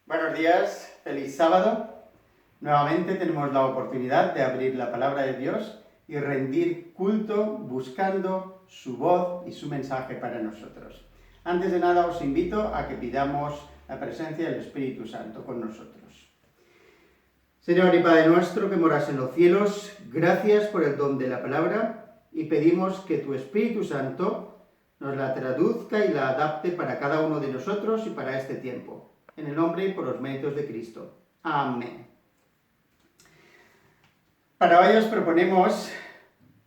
Buenos días, feliz sábado. Nuevamente tenemos la oportunidad de abrir la palabra de Dios y rendir culto buscando su voz y su mensaje para nosotros. Antes de nada os invito a que pidamos la presencia del Espíritu Santo con nosotros. Señor y Padre nuestro que moras en los cielos, gracias por el don de la palabra y pedimos que tu Espíritu Santo nos la traduzca y la adapte para cada uno de nosotros y para este tiempo. En el nombre y por los méritos de Cristo. Amén. Para hoy os proponemos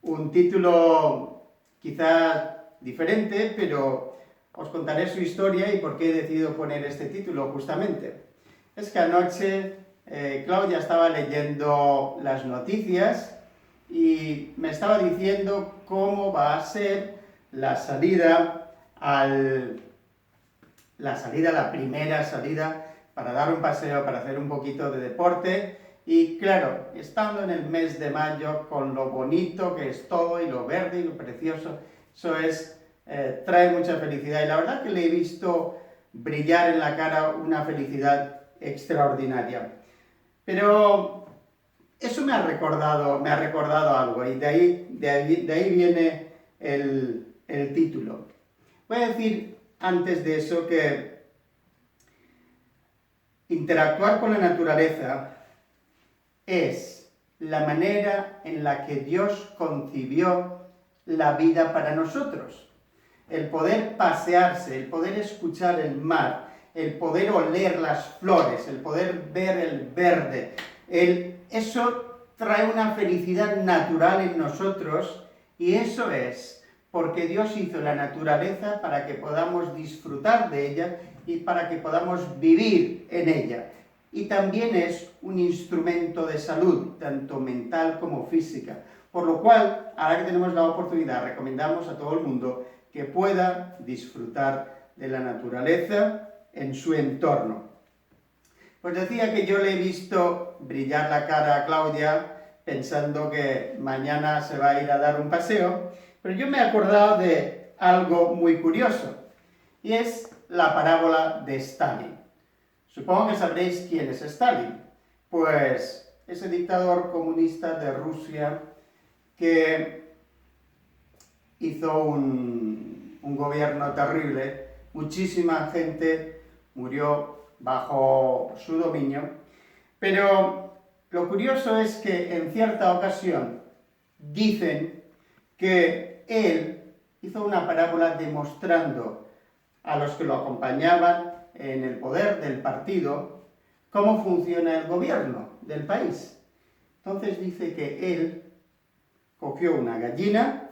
un título quizás diferente, pero os contaré su historia y por qué he decidido poner este título justamente. Es que anoche Claudia estaba leyendo las noticias y me estaba diciendo cómo va a ser la primera salida para dar un paseo, para hacer un poquito de deporte. Y claro, estando en el mes de mayo, con lo bonito que es todo y lo verde y lo precioso, eso trae mucha felicidad. Y la verdad que le he visto brillar en la cara una felicidad extraordinaria. Pero eso me ha recordado algo y de ahí viene el título. Voy a decir antes de eso que interactuar con la naturaleza es la manera en la que Dios concibió la vida para nosotros. El poder pasearse, el poder escuchar el mar, el poder oler las flores, el poder ver el verde, eso trae una felicidad natural en nosotros y eso es porque Dios hizo la naturaleza para que podamos disfrutar de ella y para que podamos vivir en ella. Y también es un instrumento de salud, tanto mental como física. Por lo cual, ahora que tenemos la oportunidad, recomendamos a todo el mundo que pueda disfrutar de la naturaleza en su entorno. Pues decía que yo le he visto brillar la cara a Claudia pensando que mañana se va a ir a dar un paseo, pero yo me he acordado de algo muy curioso, y es la parábola de Stalin. Supongo que sabréis quién es Stalin. Pues ese dictador comunista de Rusia que hizo un gobierno terrible, muchísima gente murió bajo su dominio, pero lo curioso es que en cierta ocasión dicen que él hizo una parábola demostrando a los que lo acompañaban en el poder del partido cómo funciona el gobierno del país. Entonces dice que él cogió una gallina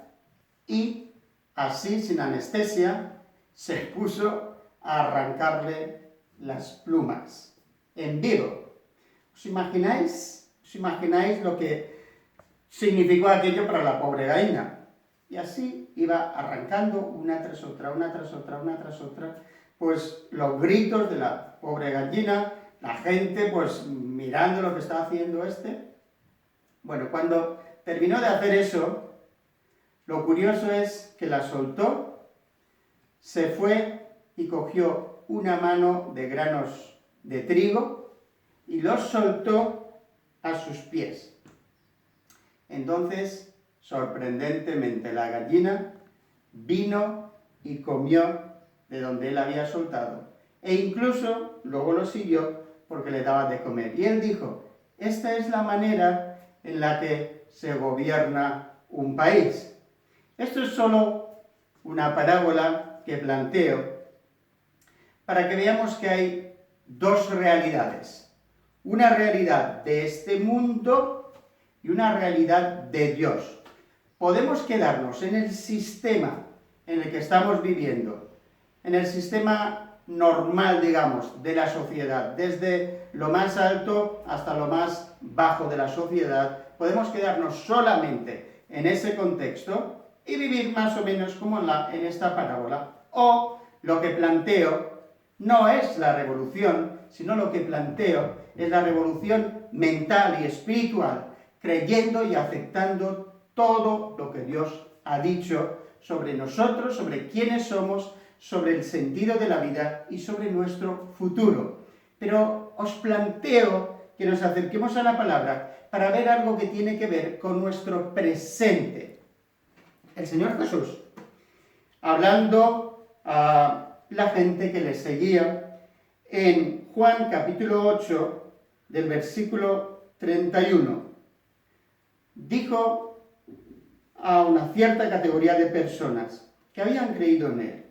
y así, sin anestesia, se puso a arrancarle las plumas en vivo. ¿Os imagináis lo que significó aquello para la pobre gallina? Y así iba arrancando una tras otra, pues los gritos de la pobre gallina, la gente pues mirando lo que estaba haciendo Bueno, cuando terminó de hacer eso, lo curioso es que la soltó, se fue y cogió una mano de granos de trigo y los soltó a sus pies. Entonces, sorprendentemente, la gallina vino y comió de donde él había soltado. E incluso luego lo siguió porque le daba de comer. Y él dijo, esta es la manera en la que se gobierna un país. Esto es solo una parábola que planteo para que veamos que hay dos realidades. Una realidad de este mundo y una realidad de Dios. Podemos quedarnos en el sistema en el que estamos viviendo, en el sistema normal, digamos, de la sociedad, desde lo más alto hasta lo más bajo de la sociedad. Podemos quedarnos solamente en ese contexto y vivir más o menos como en esta parábola. O lo que planteo no es la revolución, sino lo que planteo es la revolución mental y espiritual, creyendo y aceptando todo lo que Dios ha dicho sobre nosotros, sobre quiénes somos, sobre el sentido de la vida y sobre nuestro futuro. Pero os planteo que nos acerquemos a la palabra para ver algo que tiene que ver con nuestro presente. El Señor Jesús, hablando a la gente que le seguía, en Juan capítulo 8, del versículo 31, dijo a una cierta categoría de personas que habían creído en él.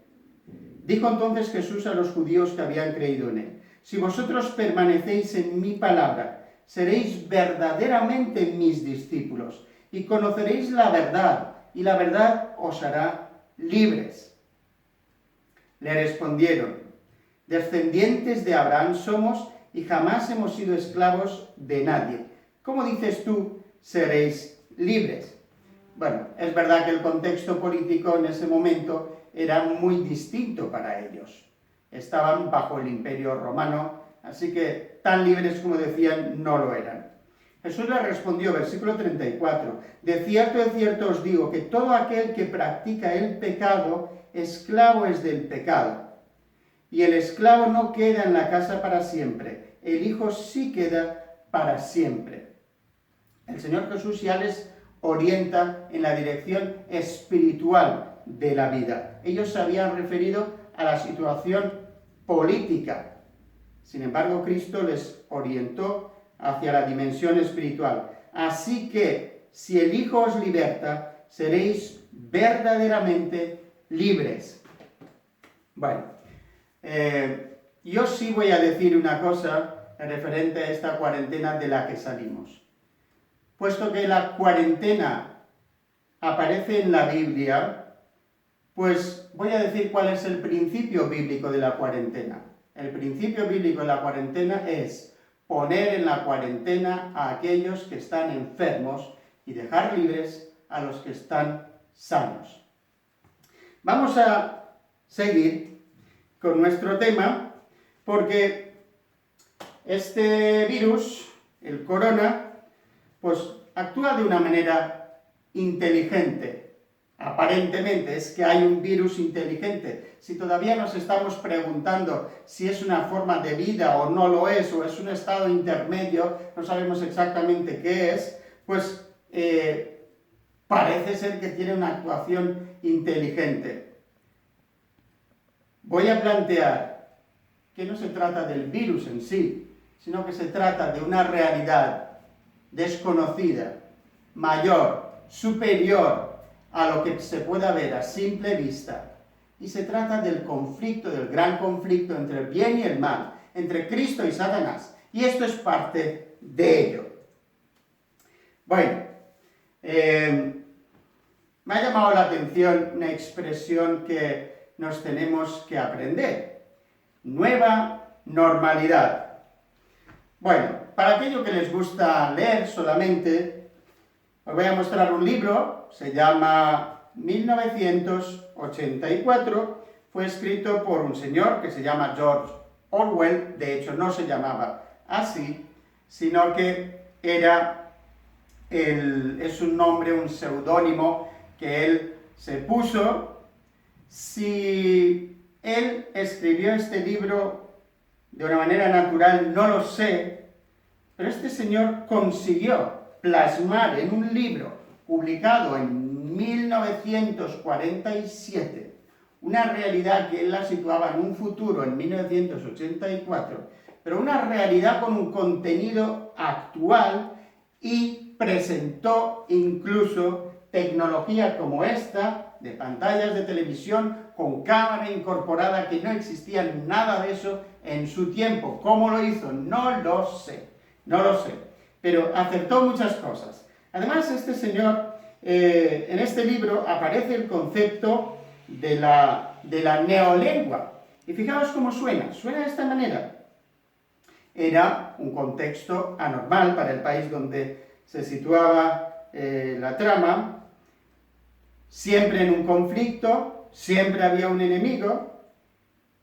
Dijo entonces Jesús a los judíos que habían creído en él: si vosotros permanecéis en mi palabra, seréis verdaderamente mis discípulos y conoceréis la verdad, y la verdad os hará libres. Le respondieron: descendientes de Abraham somos y jamás hemos sido esclavos de nadie. ¿Cómo dices tú, seréis libres? Bueno, es verdad que el contexto político en ese momento era muy distinto para ellos. Estaban bajo el Imperio Romano, así que tan libres como decían no lo eran. Jesús les respondió, versículo 34, de cierto os digo que todo aquel que practica el pecado, esclavo es del pecado. Y el esclavo no queda en la casa para siempre, el Hijo sí queda para siempre. El Señor Jesús ya les orienta en la dirección espiritual de la vida. Ellos se habían referido a la situación política. Sin embargo, Cristo les orientó hacia la dimensión espiritual. Así que, si el Hijo os liberta, seréis verdaderamente libres. Bueno, yo sí voy a decir una cosa referente a esta cuarentena de la que salimos. Puesto que la cuarentena aparece en la Biblia, pues voy a decir cuál es el principio bíblico de la cuarentena. El principio bíblico de la cuarentena es poner en la cuarentena a aquellos que están enfermos y dejar libres a los que están sanos. Vamos a seguir con nuestro tema, porque este virus, el corona, pues actúa de una manera inteligente. Aparentemente es que hay un virus inteligente. Si todavía nos estamos preguntando si es una forma de vida o no lo es, o es un estado intermedio, no sabemos exactamente qué es, pues parece ser que tiene una actuación inteligente. Voy a plantear que no se trata del virus en sí, sino que se trata de una realidad desconocida, mayor, superior a lo que se pueda ver a simple vista. Y se trata del conflicto, del gran conflicto entre el bien y el mal, entre Cristo y Satanás. Y esto es parte de ello. Bueno, me ha llamado la atención una expresión que nos tenemos que aprender. Nueva normalidad. Bueno, para aquellos que les gusta leer solamente, os voy a mostrar un libro, se llama 1984, fue escrito por un señor que se llama George Orwell, de hecho no se llamaba así, sino que es un nombre, un seudónimo que él se puso. Si él escribió este libro de una manera natural, no lo sé, pero este señor consiguió plasmar en un libro publicado en 1947 una realidad que él la situaba en un futuro en 1984, pero una realidad con un contenido actual, y presentó incluso tecnología como esta, de pantallas de televisión con cámara incorporada, que no existía nada de eso en su tiempo. ¿Cómo lo hizo? No lo sé, pero acertó muchas cosas. Además, este señor, en este libro aparece el concepto de la neolengua. Y fijaos cómo suena de esta manera. Era un contexto anormal para el país donde se situaba la trama, siempre en un conflicto, siempre había un enemigo,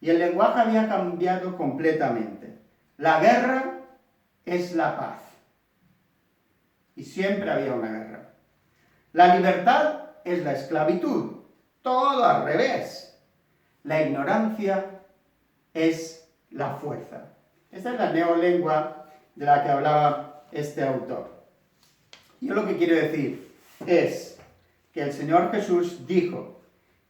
y el lenguaje había cambiado completamente. La guerra es la paz, y siempre había una guerra. La libertad es la esclavitud, todo al revés. La ignorancia es la fuerza. Esta es la neolengua de la que hablaba este autor. Yo lo que quiero decir es que el Señor Jesús dijo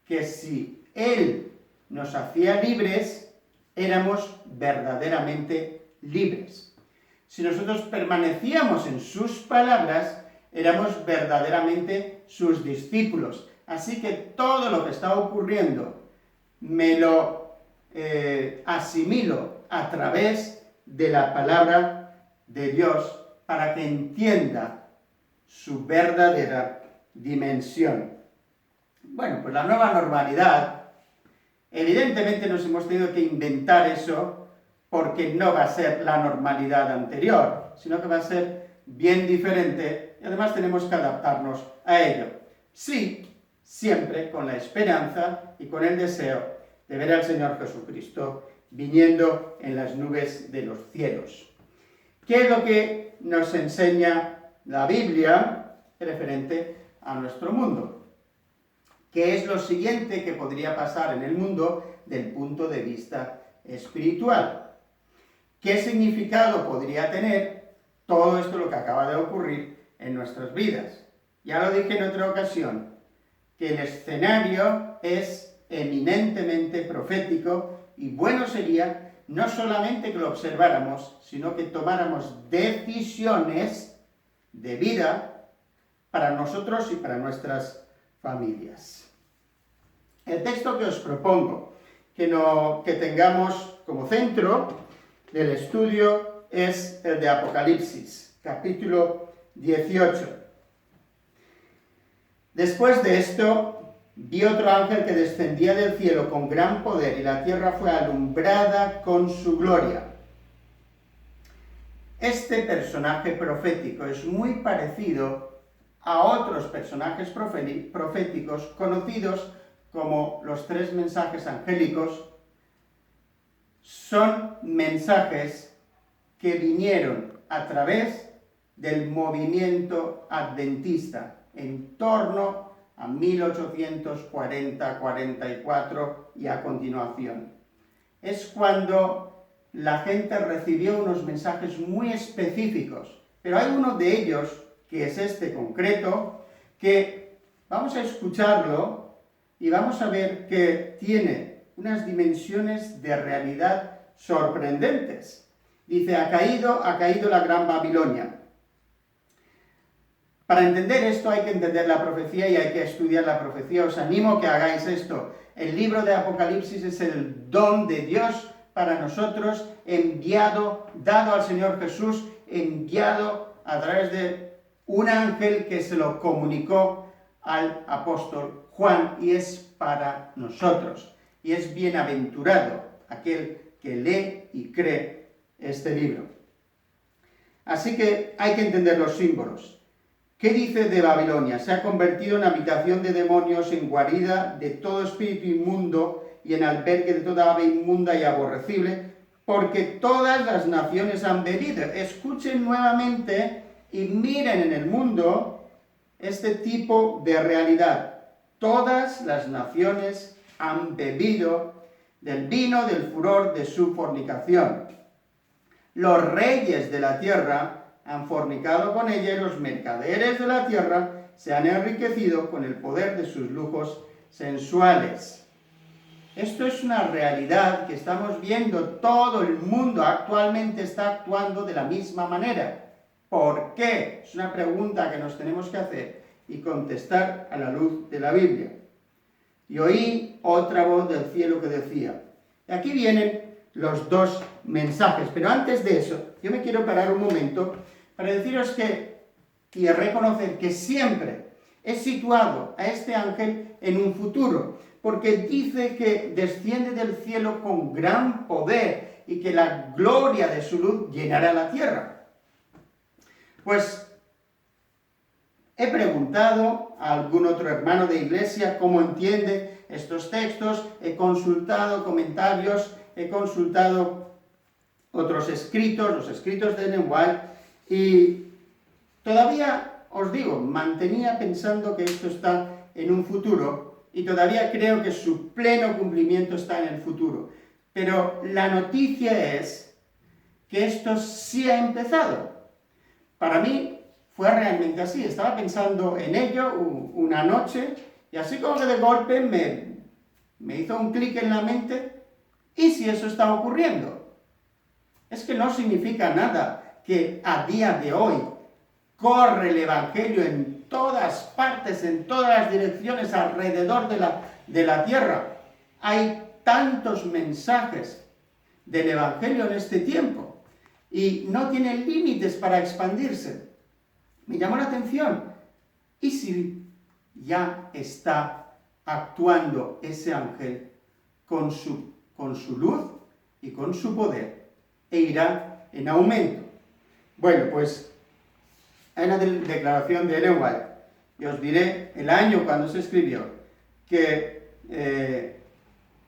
que si Él nos hacía libres, éramos verdaderamente libres. Si nosotros permanecíamos en sus palabras, éramos verdaderamente sus discípulos. Así que todo lo que está ocurriendo me lo asimilo a través de la palabra de Dios para que entienda su verdadera dimensión. Bueno, pues la nueva normalidad, evidentemente nos hemos tenido que inventar eso porque no va a ser la normalidad anterior, sino que va a ser bien diferente y además tenemos que adaptarnos a ello. Sí, siempre con la esperanza y con el deseo de ver al Señor Jesucristo viniendo en las nubes de los cielos. ¿Qué es lo que nos enseña la Biblia referente a nuestro mundo? ¿Qué es lo siguiente que podría pasar en el mundo del punto de vista espiritual? ¿Qué significado podría tener todo esto lo que acaba de ocurrir en nuestras vidas? Ya lo dije en otra ocasión, que el escenario es eminentemente profético y bueno sería no solamente que lo observáramos, sino que tomáramos decisiones de vida para nosotros y para nuestras familias. El texto que os propongo que tengamos como centro del estudio es el de Apocalipsis, capítulo 18. Después de esto, vi otro ángel que descendía del cielo con gran poder y la tierra fue alumbrada con su gloria. Este personaje profético es muy parecido a otros personajes proféticos conocidos como los 3 mensajes angélicos. Son mensajes que vinieron a través del movimiento adventista en torno a 1840-44 y a continuación. Es cuando la gente recibió unos mensajes muy específicos, pero hay uno de ellos, que es este concreto, que vamos a escucharlo y vamos a ver que tiene unas dimensiones de realidad sorprendentes. Dice, ha caído la gran Babilonia. Para entender esto hay que entender la profecía y hay que estudiar la profecía. Os animo a que hagáis esto. El libro de Apocalipsis es el don de Dios para nosotros, enviado, dado al Señor Jesús, enviado a través de un ángel que se lo comunicó al apóstol Juan y es para nosotros. Y es bienaventurado aquel que lee y cree este libro. Así que hay que entender los símbolos. ¿Qué dice de Babilonia? Se ha convertido en habitación de demonios, en guarida de todo espíritu inmundo y en albergue de toda ave inmunda y aborrecible, porque todas las naciones han bebido. Escuchen nuevamente y miren en el mundo este tipo de realidad. Todas las naciones han bebido del vino del furor de su fornicación. Los reyes de la tierra han fornicado con ella y los mercaderes de la tierra se han enriquecido con el poder de sus lujos sensuales. Esto es una realidad que estamos viendo, todo el mundo actualmente está actuando de la misma manera. ¿Por qué? Es una pregunta que nos tenemos que hacer y contestar a la luz de la Biblia. Y oí otra voz del cielo que decía, y aquí vienen los 2 mensajes, pero antes de eso, yo me quiero parar un momento para deciros y reconocer que siempre he situado a este ángel en un futuro, porque dice que desciende del cielo con gran poder y que la gloria de su luz llenará la tierra. Pues he preguntado a algún otro hermano de iglesia cómo entiende estos textos, he consultado comentarios, he consultado otros escritos, los escritos de Ellen White, y todavía, os digo, mantenía pensando que esto está en un futuro, y todavía creo que su pleno cumplimiento está en el futuro. Pero la noticia es que esto sí ha empezado. Para mí fue realmente así. Estaba pensando en ello una noche y así como que de golpe me hizo un clic en la mente. ¿Y si eso está ocurriendo? Es que no significa nada que a día de hoy corre el Evangelio en todas partes, en todas las direcciones alrededor de la tierra. Hay tantos mensajes del Evangelio en este tiempo y no tiene límites para expandirse. Me llamó la atención. ¿Y si ya está actuando ese ángel con su luz y con su poder e irá en aumento? Bueno, pues hay una declaración de Ellen White, y os diré el año cuando se escribió, que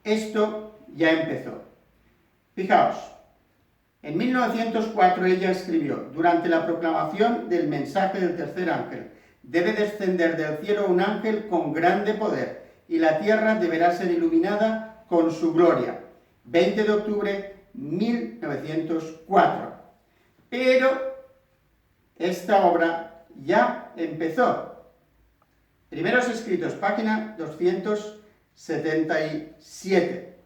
esto ya empezó. Fijaos, en 1904 ella escribió: durante la proclamación del mensaje del tercer ángel, debe descender del cielo un ángel con grande poder, y la tierra deberá ser iluminada con su gloria. 20 de octubre 1904. Pero esta obra ya empezó. Primeros escritos, página 277.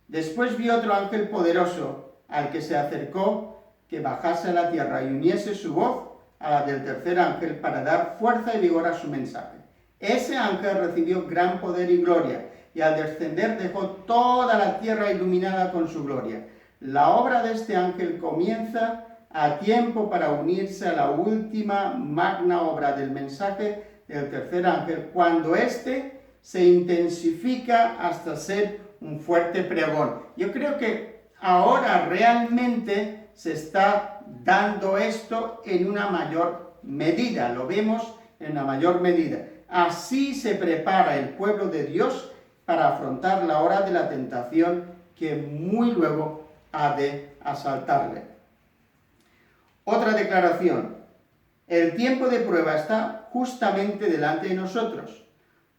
Después vi otro ángel poderoso, al que se acercó, que bajase a la tierra y uniese su voz a la del tercer ángel para dar fuerza y vigor a su mensaje. Ese ángel recibió gran poder y gloria, y al descender dejó toda la tierra iluminada con su gloria. La obra de este ángel comienza a tiempo para unirse a la última magna obra del mensaje del tercer ángel, cuando éste se intensifica hasta ser un fuerte pregón. Yo creo que ahora realmente se está dando esto en una mayor medida, lo vemos en una mayor medida. Así se prepara el pueblo de Dios para afrontar la hora de la tentación que muy luego ha de asaltarle. Otra declaración: el tiempo de prueba está justamente delante de nosotros,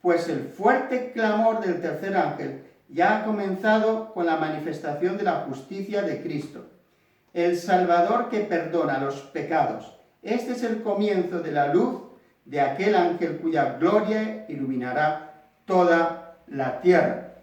pues el fuerte clamor del tercer ángel ya ha comenzado con la manifestación de la justicia de Cristo, el Salvador que perdona los pecados. Este es el comienzo de la luz de aquel ángel cuya gloria iluminará toda la tierra.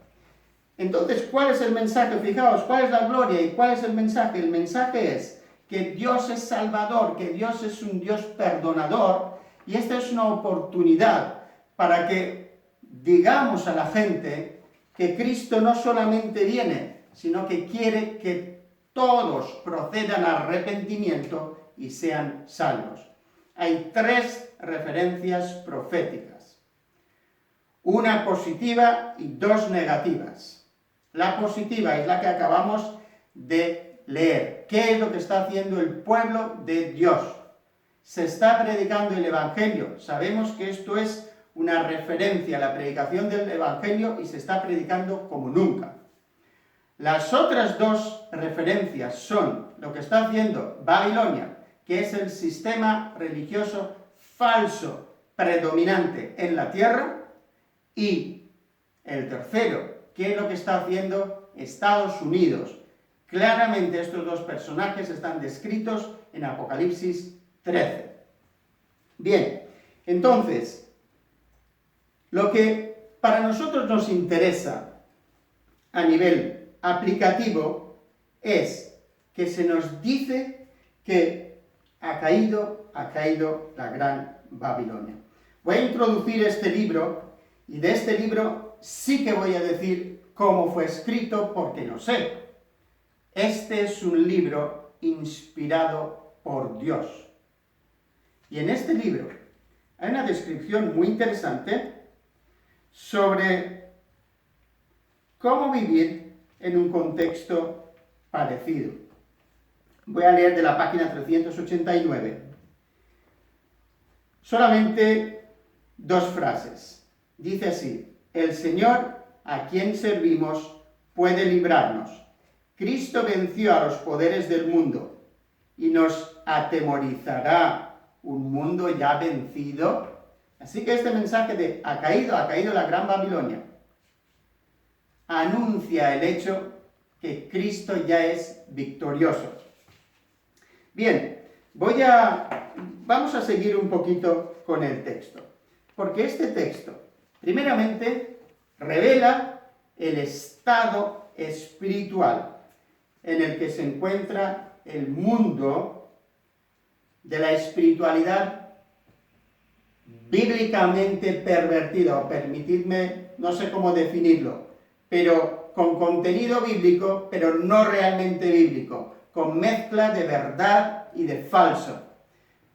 Entonces, ¿cuál es el mensaje? Fijaos, ¿cuál es la gloria y cuál es el mensaje? El mensaje es que Dios es salvador, que Dios es un Dios perdonador, y esta es una oportunidad para que digamos a la gente que Cristo no solamente viene, sino que quiere que todos procedan al arrepentimiento y sean salvos. Hay 3 referencias proféticas, una positiva y 2 negativas. La positiva es la que acabamos de leer. ¿Qué es lo que está haciendo el pueblo de Dios? Se está predicando el Evangelio. Sabemos que esto es una referencia a la predicación del Evangelio y se está predicando como nunca. Las otras 2 referencias son lo que está haciendo Babilonia, que es el sistema religioso falso predominante en la tierra, y el tercero, ¿qué es lo que está haciendo Estados Unidos? Claramente estos 2 personajes están descritos en Apocalipsis 13. Bien, entonces, lo que para nosotros nos interesa a nivel aplicativo es que se nos dice que ha caído la gran Babilonia. Voy a introducir este libro, y de este libro sí que voy a decir cómo fue escrito, porque lo sé. Este es un libro inspirado por Dios. Y en este libro hay una descripción muy interesante sobre cómo vivir en un contexto parecido. Voy a leer de la página 389. Solamente 2 frases. Dice así: el Señor a quien servimos puede librarnos. Cristo venció a los poderes del mundo y nos atemorizará un mundo ya vencido. Así que este mensaje de ha caído la gran Babilonia, anuncia el hecho que Cristo ya es victorioso. Bien, vamos a seguir un poquito con el texto, porque este texto, primeramente, revela el estado espiritual en el que se encuentra el mundo de la espiritualidad bíblicamente pervertida, o permitidme, no sé cómo definirlo, pero con contenido bíblico, pero no realmente bíblico, con mezcla de verdad y de falso.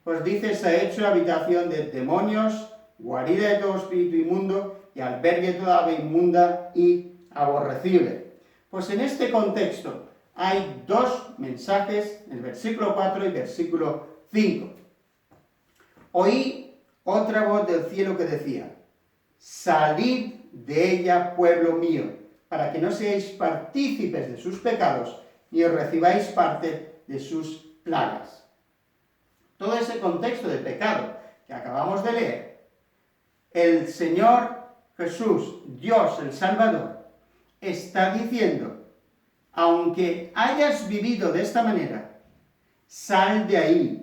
Pues dice, se ha hecho habitación de demonios, guarida de todo espíritu inmundo y albergue de toda ave inmunda y aborrecible. Pues en este contexto hay dos mensajes, el versículo 4 y versículo 5. Oí otra voz del cielo que decía, salid de ella, pueblo mío, para que no seáis partícipes de sus pecados, ni os recibáis parte de sus plagas. Todo ese contexto de pecado que acabamos de leer, el Señor Jesús, Dios el Salvador, está diciendo, aunque hayas vivido de esta manera, sal de ahí,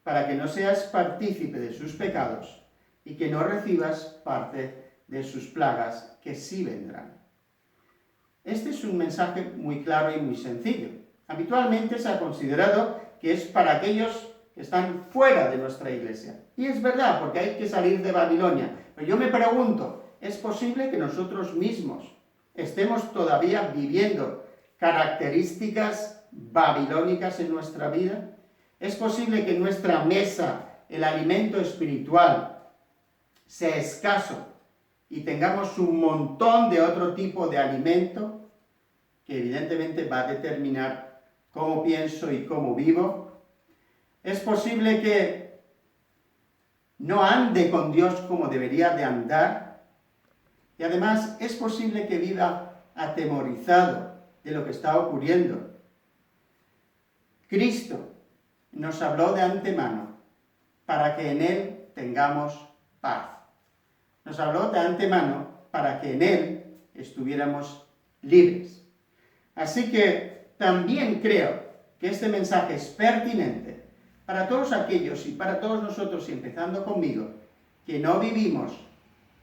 para que no seas partícipe de sus pecados y que no recibas parte de sus plagas que sí vendrán. Este es un mensaje muy claro y muy sencillo. Habitualmente se ha considerado que es para aquellos que están fuera de nuestra iglesia. Y es verdad, porque hay que salir de Babilonia. Pero yo me pregunto, ¿es posible que nosotros mismos estemos todavía viviendo características babilónicas en nuestra vida? ¿Es posible que en nuestra mesa el alimento espiritual sea escaso y tengamos un montón de otro tipo de alimento que evidentemente va a determinar cómo pienso y cómo vivo? ¿Es posible que no ande con Dios como debería de andar? Y además, ¿es posible que viva atemorizado de lo que está ocurriendo? Cristo nos habló de antemano para que en Él tengamos paz. Nos habló de antemano para que en Él estuviéramos libres. Así que también creo que este mensaje es pertinente para todos aquellos y para todos nosotros, y empezando conmigo, que no vivimos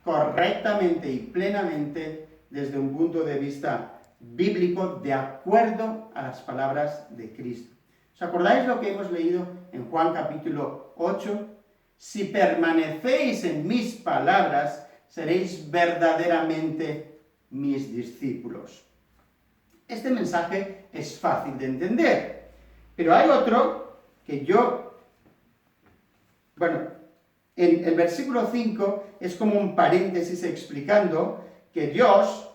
correctamente y plenamente desde un punto de vista bíblico de acuerdo a las palabras de Cristo. ¿Os acordáis lo que hemos leído en Juan capítulo 8? Si permanecéis en mis palabras, seréis verdaderamente mis discípulos. Este mensaje es fácil de entender, pero hay otro que en el versículo 5 es como un paréntesis explicando que Dios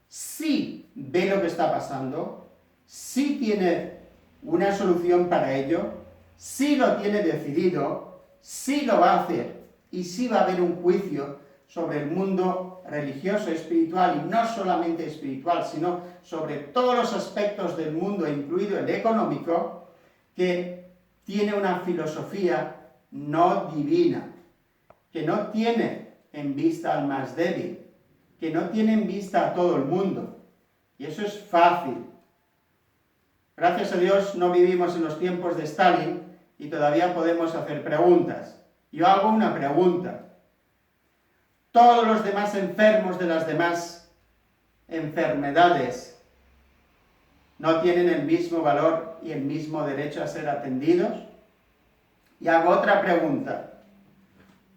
sí ve lo que está pasando, sí tiene una solución para ello, sí lo tiene decidido, sí lo va a hacer y sí va a haber un juicio sobre el mundo religioso, espiritual, y no solamente espiritual, sino sobre todos los aspectos del mundo, incluido el económico, que tiene una filosofía no divina, que no tiene en vista al más débil, que no tiene en vista a todo el mundo. Y eso es fácil. Gracias a Dios no vivimos en los tiempos de Stalin y todavía podemos hacer preguntas. Yo hago una pregunta. ¿Todos los demás enfermos de las demás enfermedades no tienen el mismo valor y el mismo derecho a ser atendidos? Y hago otra pregunta.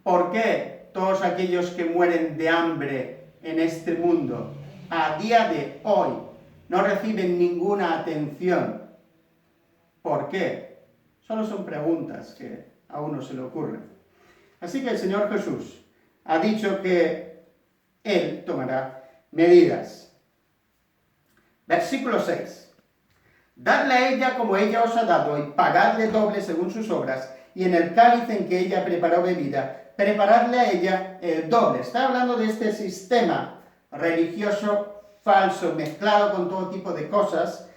¿Por qué todos aquellos que mueren de hambre en este mundo a día de hoy no reciben ninguna atención? ¿Por qué? Solo son preguntas que a uno se le ocurren. Así que el Señor Jesús ha dicho que Él tomará medidas. Versículo 6. Dadle a ella como ella os ha dado, y pagadle doble según sus obras, y en el cáliz en que ella preparó bebida, preparadle a ella el doble. Está hablando de este sistema religioso falso, mezclado con todo tipo de cosas,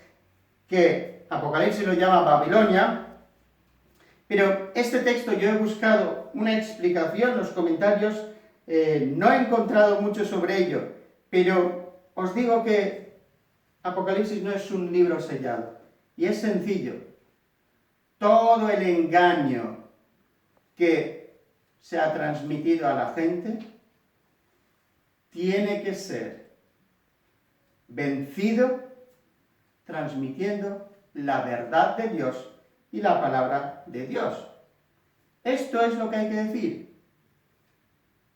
que Apocalipsis lo llama Babilonia. Pero este texto yo he buscado una explicación en los comentarios, no he encontrado mucho sobre ello, pero os digo que Apocalipsis no es un libro sellado, y es sencillo. todo el engaño que se ha transmitido a la gente tiene que ser vencido transmitiendo la verdad de Dios y la palabra de Dios. Esto es lo que hay que decir.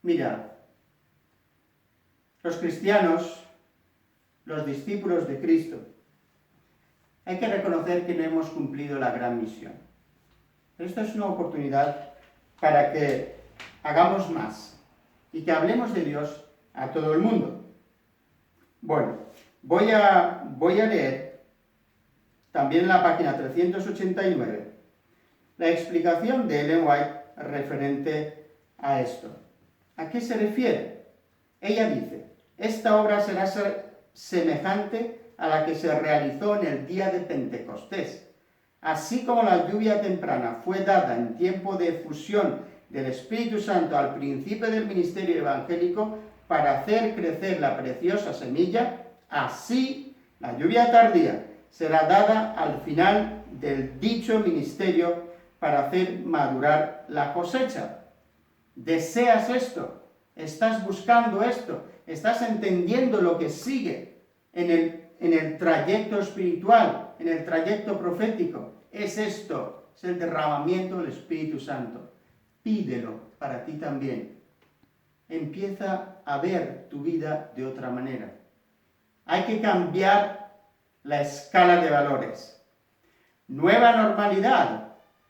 Mira, los cristianos, los discípulos de Cristo, hay que reconocer que no hemos cumplido la gran misión. Esta es una oportunidad para que hagamos más y que hablemos de Dios a todo el mundo. Bueno, voy a leer también en la página 389 la explicación de Ellen White referente a esto. ¿A qué se refiere? Ella dice, esta obra será semejante a la que se realizó en el día de Pentecostés. Así como la lluvia temprana fue dada en tiempo de efusión del Espíritu Santo al principio del ministerio evangélico para hacer crecer la preciosa semilla, así la lluvia tardía será dada al final del dicho ministerio para hacer madurar la cosecha. ¿Deseas esto? ¿Estás buscando esto? ¿Estás entendiendo lo que sigue en el trayecto espiritual, en el trayecto profético? Es esto, es el derramamiento del Espíritu Santo. Pídelo para ti también. Empieza a ver tu vida de otra manera. Hay que cambiar la escala de valores. Nueva normalidad.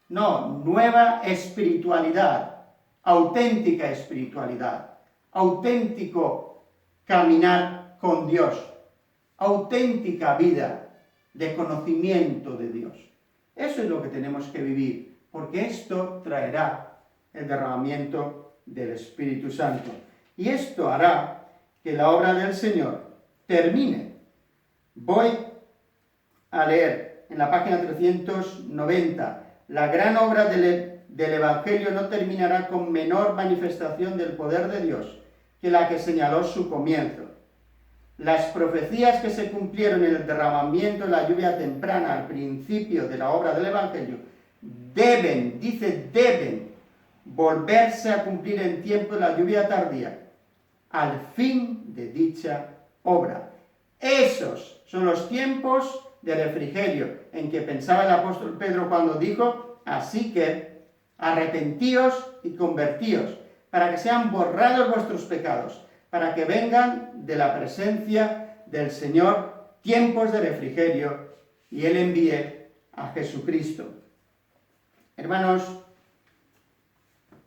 No, nueva espiritualidad, auténtica espiritualidad, auténtico caminar con Dios, auténtica vida de conocimiento de Dios. Eso es lo que tenemos que vivir, porque esto traerá el derramamiento del Espíritu Santo. Y esto hará que la obra del Señor termine. Voy a leer en la página 390. La gran obra del Evangelio no terminará con menor manifestación del poder de Dios que la que señaló su comienzo. Las profecías que se cumplieron en el derramamiento de la lluvia temprana al principio de la obra del Evangelio deben volverse a cumplir en tiempo de la lluvia tardía, al fin de dicha obra. Esos son los tiempos de refrigerio en que pensaba el apóstol Pedro cuando dijo, así que arrepentíos y convertíos, para que sean borrados vuestros pecados, para que vengan de la presencia del Señor tiempos de refrigerio y Él envíe a Jesucristo. Hermanos,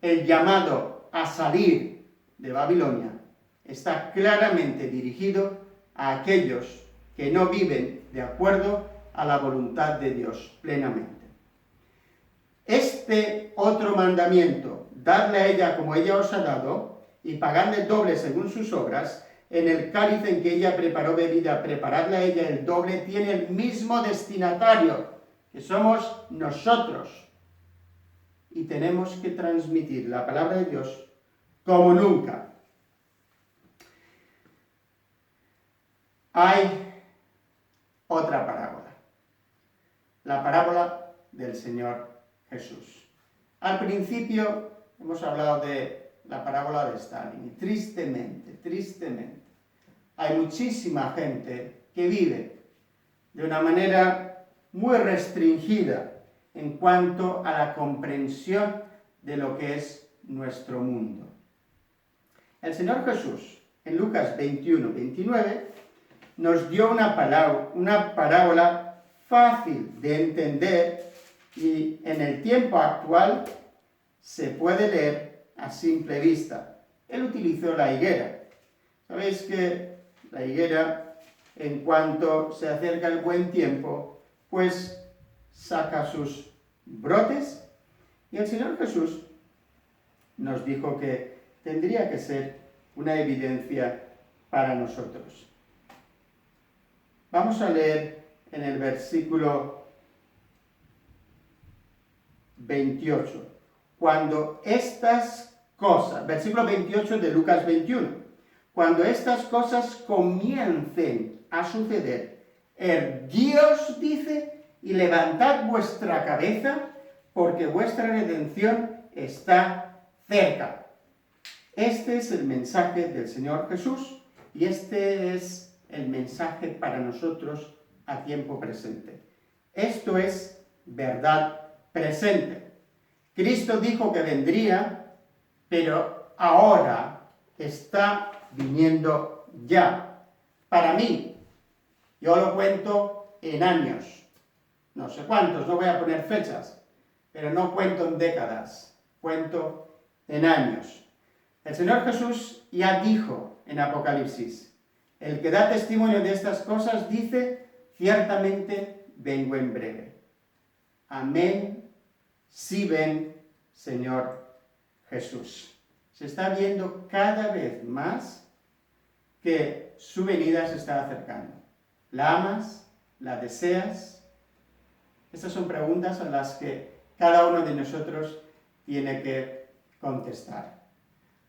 el llamado a salir de Babilonia está claramente dirigido a aquellos que no viven de acuerdo a la voluntad de Dios plenamente. Este otro mandamiento, dadle a ella como ella os ha dado, y pagadle doble según sus obras, en el cáliz en que ella preparó bebida, preparadle a ella el doble, tiene el mismo destinatario, que somos nosotros. Y tenemos que transmitir la palabra de Dios como nunca. Hay otra parábola, la parábola del Señor Jesús. Al principio hemos hablado de la parábola de Stalin y tristemente, hay muchísima gente que vive de una manera muy restringida en cuanto a la comprensión de lo que es nuestro mundo. El Señor Jesús, en Lucas 21-29, nos dio una parábola fácil de entender y en el tiempo actual se puede leer a simple vista. Él utilizó la higuera. Sabéis que la higuera, en cuanto se acerca el buen tiempo, pues saca sus brotes, y el Señor Jesús nos dijo que tendría que ser una evidencia para nosotros. Vamos a leer en el versículo 28. Cuando estas cosas, versículo 28 de Lucas 21, cuando estas cosas comiencen a suceder, el Dios dice, y levantad vuestra cabeza, porque vuestra redención está cerca. Este es el mensaje del Señor Jesús, y este es el mensaje para nosotros a tiempo presente. Esto es verdad presente. Cristo dijo que vendría, pero ahora está viniendo ya. Para mí, yo lo cuento en años. No sé cuántos, no voy a poner fechas, pero no cuento en décadas, cuento en años. El Señor Jesús ya dijo en Apocalipsis, el que da testimonio de estas cosas dice, ciertamente vengo en breve. Amén, sí ven, Señor Jesús. Se está viendo cada vez más que su venida se está acercando. ¿La amas? ¿La deseas? Estas son preguntas a las que cada uno de nosotros tiene que contestar.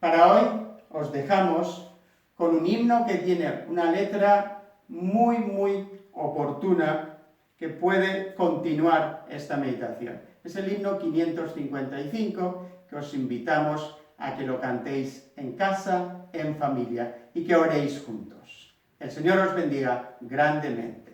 Para hoy os dejamos con un himno que tiene una letra muy, muy oportuna que puede continuar esta meditación. Es el himno 555 que os invitamos a que lo cantéis en casa, en familia y que oréis juntos. El Señor os bendiga grandemente.